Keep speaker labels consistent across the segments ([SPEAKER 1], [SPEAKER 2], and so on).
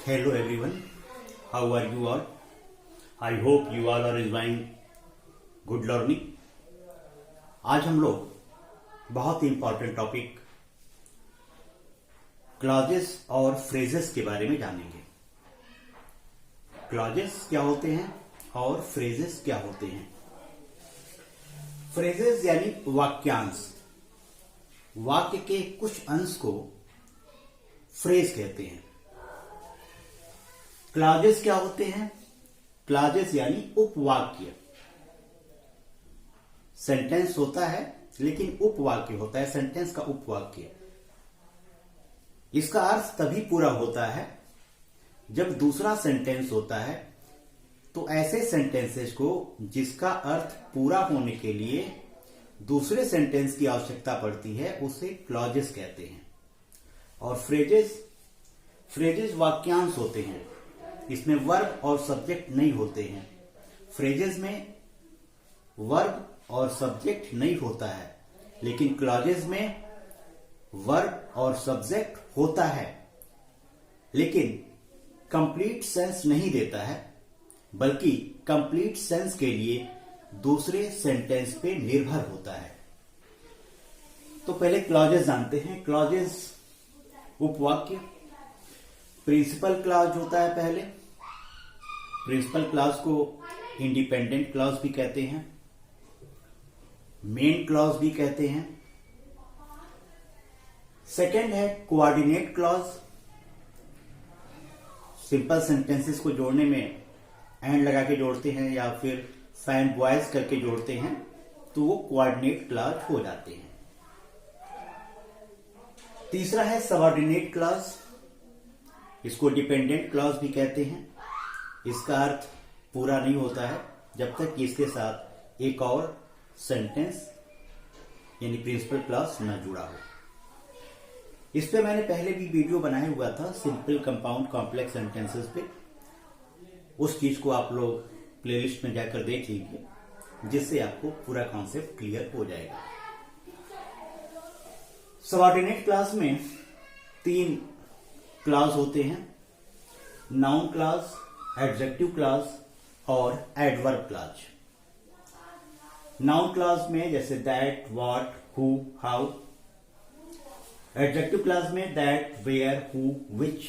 [SPEAKER 1] Hello everyone, how are you all? I hope you all are enjoying good learning. आज हम लोग बहुत ही important topic clauses और phrases के बारे में जानेंगे। क्लॉजेस क्या होते हैं और फ्रेजेस क्या होते हैं। फ्रेजेस यानी वाक्यांश, वाक्य के कुछ अंश को फ्रेज कहते हैं। क्लॉजेस क्या होते हैं? क्लॉजेस यानी उपवाक्य। सेंटेंस होता है लेकिन उपवाक्य होता है, सेंटेंस का उपवाक्य। इसका अर्थ तभी पूरा होता है जब दूसरा सेंटेंस होता है। तो ऐसे सेंटेंसेस को जिसका अर्थ पूरा होने के लिए दूसरे सेंटेंस की आवश्यकता पड़ती है उसे क्लॉजेस कहते हैं। और फ्रेजेस वाक्यांश होते हैं। इसमें वर्ब और सब्जेक्ट नहीं होते हैं। फ्रेजेस में वर्ब और सब्जेक्ट नहीं होता है, लेकिन क्लॉजेस में वर्ब और सब्जेक्ट होता है, लेकिन कंप्लीट सेंस नहीं देता है, बल्कि कंप्लीट सेंस के लिए दूसरे सेंटेंस पे निर्भर होता है। तो पहले क्लॉजेस जानते हैं। क्लॉजेस उपवाक्य। प्रिंसिपल क्लॉज होता है पहले। प्रिंसिपल क्लॉज को इंडिपेंडेंट क्लॉज भी कहते हैं, मेन क्लॉज भी कहते हैं। सेकेंड है कोऑर्डिनेट क्लॉज। सिंपल सेंटेंसेस को जोड़ने में एंड लगा के जोड़ते हैं या फिर फैन वॉइस करके जोड़ते हैं तो वो कोऑर्डिनेट क्लॉज हो जाते हैं। तीसरा है सबऑर्डिनेट क्लॉज। इसको डिपेंडेंट क्लॉज भी कहते हैं। इसका अर्थ पूरा नहीं होता है जब तक कि इसके साथ एक और सेंटेंस यानी प्रिंसिपल क्लॉज न जुड़ा हो। इस पे मैंने पहले भी वीडियो बनाया हुआ था, सिंपल, कंपाउंड, कॉम्प्लेक्स सेंटेंसेस पे। उस चीज को आप लोग प्लेलिस्ट में जाकर देख लीजिए, जिससे आपको पूरा कॉन्सेप्ट क्लियर हो जाएगा। सबऑर्डिनेट क्लॉज में 3 क्लॉज होते हैं: नाउन क्लॉज, एडजेक्टिव क्लॉज और एडवर्ब क्लॉज। नाउन क्लॉज में जैसे that, what, who, how. Adjective clause में दैट, वेयर, हु, विच।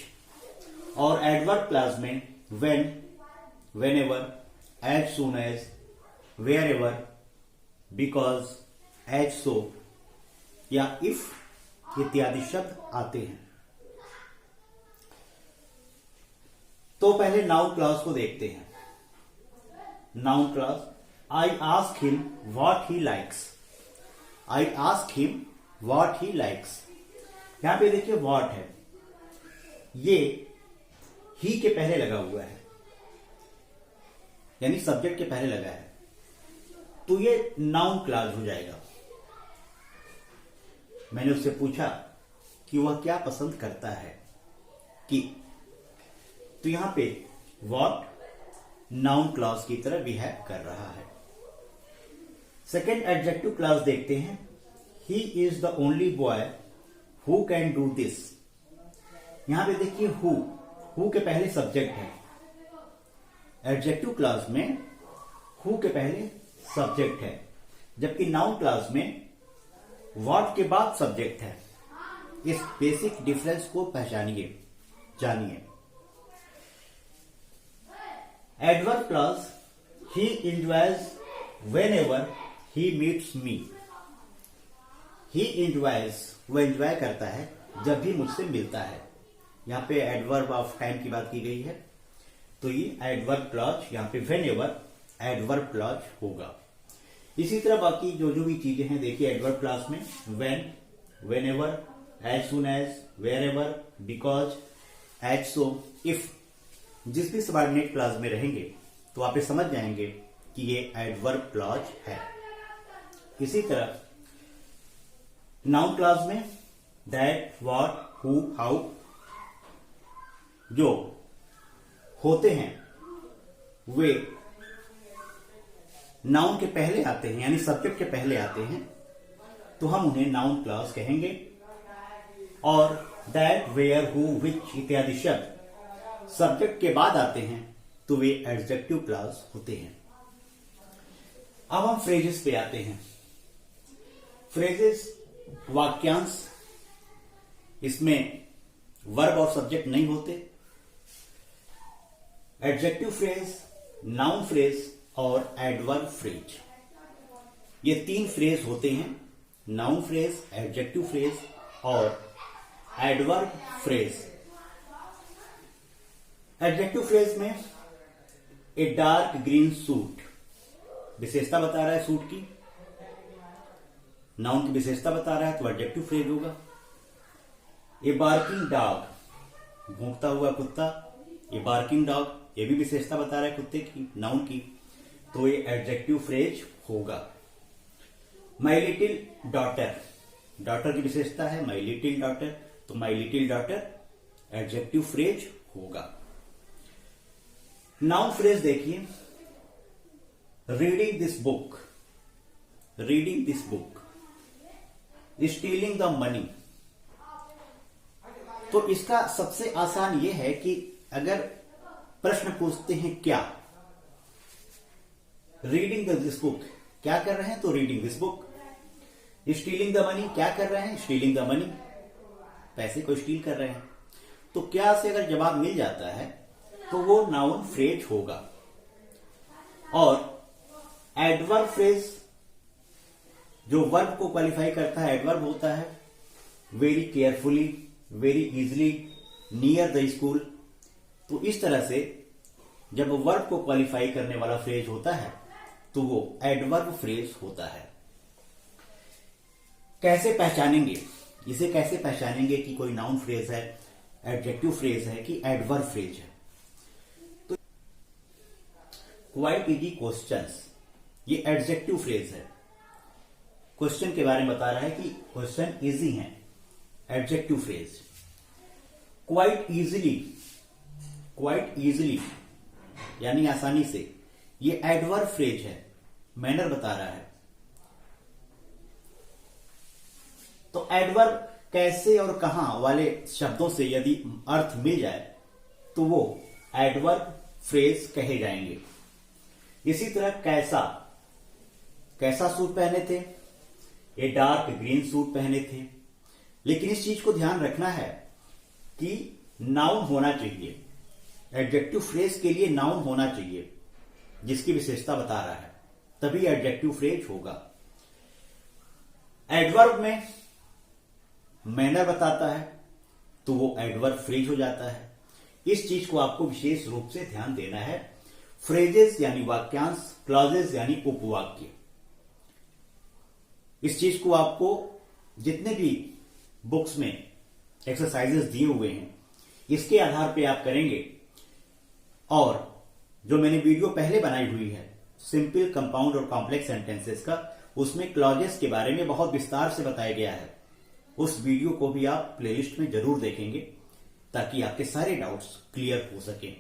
[SPEAKER 1] और एडवर्ब क्लॉज में when, whenever, as soon as, wherever, because, as so या इफ इत्यादि शब्द आते हैं। तो पहले नाउन क्लॉज को देखते हैं। Noun clause, I ask him what he likes. I ask him what he likes. यहां पे देखिए व्हाट है, ये ही के पहले लगा हुआ है, यानी सब्जेक्ट के पहले लगा है, तो ये नाउन क्लॉज हो जाएगा। मैंने उससे पूछा कि वह क्या पसंद करता है कि, तो यहां पे व्हाट नाउन क्लॉज की तरह बिहेव कर रहा है। सेकेंड एडजेक्टिव क्लॉज देखते हैं। He is the only boy who can do this. यहां पे देखिए हु के पहले सब्जेक्ट है। एडजेक्टिव क्लॉज में हु के पहले सब्जेक्ट है, जबकि नाउन क्लॉज में व्हाट के बाद सब्जेक्ट है। इस बेसिक डिफरेंस को पहचानिए, जानिए। Adverb clause, he enjoys whenever he meets me. He enjoys, वह एंजॉय करता है जब भी मुझसे मिलता है। यहां पे एडवर्ब ऑफ टाइम की बात की गई है, तो ये एडवर्ब क्लॉज, यहां पे व्हेनेवर एडवर्ब क्लॉज होगा। इसी तरह बाकी जो भी चीजें हैं देखिए एडवर्ब क्लॉज में when, whenever, as soon as, wherever, because, as so, if. जिस भी सबऑर्डिनेट क्लॉज में रहेंगे तो आप ये समझ जाएंगे कि ये एडवर्ब क्लॉज है। इसी तरह नाउन क्लॉज में दैट, व्हाट, हु, हाउ जो होते हैं वे नाउन के पहले आते हैं, यानी सब्जेक्ट के पहले आते हैं, तो हम उन्हें नाउन क्लॉज कहेंगे। और दैट, वेयर, हु, विच इत्यादि शब्द सब्जेक्ट के बाद आते हैं तो वे एडजेक्टिव क्लॉज होते हैं। अब हम फ्रेजेस पे आते हैं। फ्रेजेस वाक्यांश, इसमें वर्ब और सब्जेक्ट नहीं होते। एडजेक्टिव फ्रेज, नाउन फ्रेज और एडवर्ब फ्रेज, ये 3 फ्रेज होते हैं। नाउन फ्रेज, एडजेक्टिव फ्रेज और एडवर्ब फ्रेज। एडजेक्टिव फ्रेज में ए डार्क ग्रीन सूट, विशेषता बता रहा है सूट की, नाउन की विशेषता बता रहा है तो एडजेक्टिव फ्रेज होगा। ए बार्किंग डॉग, भौंकता हुआ कुत्ता, ए बार्किंग डॉग, ये भी विशेषता बता रहा है कुत्ते की, नाउन की, तो ये एडजेक्टिव फ्रेज होगा। माई लिटिल डॉटर, डॉटर की विशेषता है माई लिटिल डॉटर, तो my little daughter adjective phrase होगा। नाउन फ्रेज देखिए, reading this book, reading this book, stealing the money. तो इसका सबसे आसान यह है कि अगर प्रश्न पूछते हैं क्या, रीडिंग दिस बुक क्या कर रहे हैं, तो reading this book. Stealing the money क्या कर रहे हैं, स्टीलिंग द मनी, पैसे को स्टील कर रहे हैं। तो क्या से अगर जवाब मिल जाता है तो वो नाउन फ्रेज होगा। और एडवर्ब फ्रेज जो वर्ब को क्वालिफाई करता है, एडवर्ब होता है very carefully, very easily, near the school. तो इस तरह से जब वर्ब को क्वालिफाई करने वाला फ्रेज होता है तो वो एडवर्ब फ्रेज होता है। कैसे पहचानेंगे इसे, कैसे पहचानेंगे कि कोई नाउन फ्रेज है, एडजेक्टिव फ्रेज है कि एडवर्ब फ्रेज है? तो क्वाइट इजी क्वेश्चंस, ये एडजेक्टिव फ्रेज है, क्वेश्चन के बारे में बता रहा है कि क्वेश्चन इजी है, adjective phrase. Quite easily, quite easily यानी आसानी से, ये एडवर्ब फ्रेज है, मैनर बता रहा है। तो एडवर्ब कैसे और कहां वाले शब्दों से यदि अर्थ मिल जाए तो वो एडवर्ब फ्रेज कहे जाएंगे। इसी तरह कैसा, कैसा सूट पहने थे, ये डार्क ग्रीन सूट पहने थे। लेकिन इस चीज को ध्यान रखना है कि नाउन होना चाहिए, एडजेक्टिव फ्रेज के लिए नाउन होना चाहिए जिसकी विशेषता बता रहा है, तभी एडजेक्टिव फ्रेज होगा। एडवर्ब में मैनर बताता है तो वो एडवर्ब फ्रेज हो जाता है। इस चीज को आपको विशेष रूप से ध्यान देना है। फ्रेजेस यानी वाक्यांश, क्लॉजेस यानी उपवाक्य, इस चीज को आपको जितने भी बुक्स में एक्सरसाइजेस दिए हुए हैं इसके आधार पे आप करेंगे। और जो मैंने वीडियो पहले बनाई हुई है सिंपल, कंपाउंड और कॉम्प्लेक्स सेंटेंसेस का, उसमें क्लॉजेस के बारे में बहुत विस्तार से बताया गया है। उस वीडियो को भी आप प्लेलिस्ट में जरूर देखेंगे ताकि आपके सारे डाउट्स क्लियर हो सकें।